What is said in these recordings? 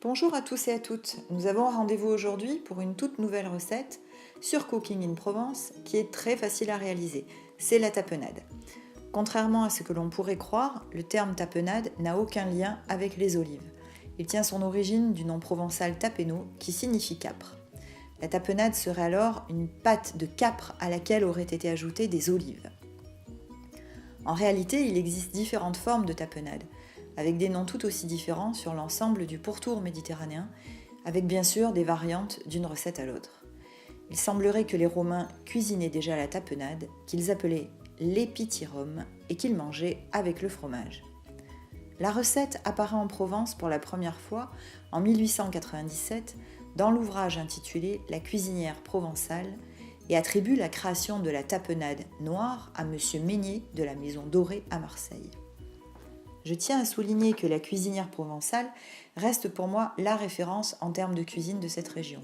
Bonjour à tous et à toutes. Nous avons un rendez-vous aujourd'hui pour une toute nouvelle recette sur Cooking in Provence qui est très facile à réaliser. C'est la tapenade. Contrairement à ce que l'on pourrait croire, le terme tapenade n'a aucun lien avec les olives. Il tient son origine du nom provençal tapeno qui signifie capre. La tapenade serait alors une pâte de capre à laquelle auraient été ajoutées des olives. En réalité, il existe différentes formes de tapenade, avec des noms tout aussi différents sur l'ensemble du pourtour méditerranéen, avec bien sûr des variantes d'une recette à l'autre. Il semblerait que les Romains cuisinaient déjà la tapenade, qu'ils appelaient l'épitirum et qu'ils mangeaient avec le fromage. La recette apparaît en Provence pour la première fois en 1897 dans l'ouvrage intitulé La cuisinière provençale et attribue la création de la tapenade noire à M. Meignier de la Maison Dorée à Marseille. Je tiens à souligner que la cuisinière provençale reste pour moi la référence en termes de cuisine de cette région.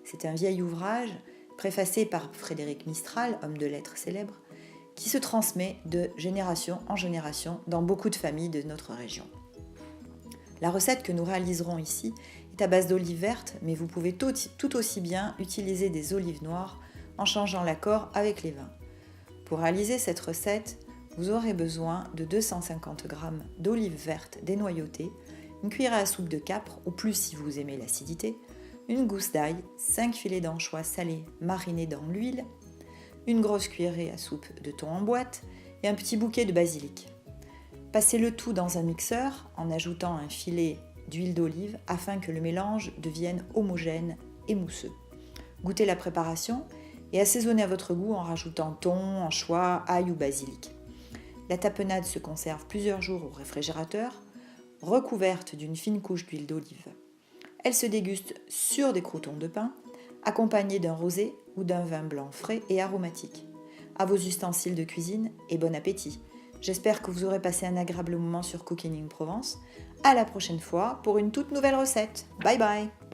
C'est un vieil ouvrage, préfacé par Frédéric Mistral, homme de lettres célèbre, qui se transmet de génération en génération dans beaucoup de familles de notre région. La recette que nous réaliserons ici est à base d'olives vertes, mais vous pouvez tout aussi bien utiliser des olives noires en changeant l'accord avec les vins. Pour réaliser cette recette, vous aurez besoin de 250 g d'olives vertes dénoyautées, une cuillère à soupe de capre, ou plus si vous aimez l'acidité, une gousse d'ail, 5 filets d'anchois salés marinés dans l'huile, une grosse cuillerée à soupe de thon en boîte et un petit bouquet de basilic. Passez le tout dans un mixeur en ajoutant un filet d'huile d'olive afin que le mélange devienne homogène et mousseux. Goûtez la préparation et assaisonnez à votre goût en rajoutant thon, anchois, ail ou basilic. La tapenade se conserve plusieurs jours au réfrigérateur, recouverte d'une fine couche d'huile d'olive. Elle se déguste sur des croûtons de pain, accompagnée d'un rosé ou d'un vin blanc frais et aromatique. À vos ustensiles de cuisine et bon appétit. J'espère que vous aurez passé un agréable moment sur Cooking in Provence. À la prochaine fois pour une toute nouvelle recette. Bye bye!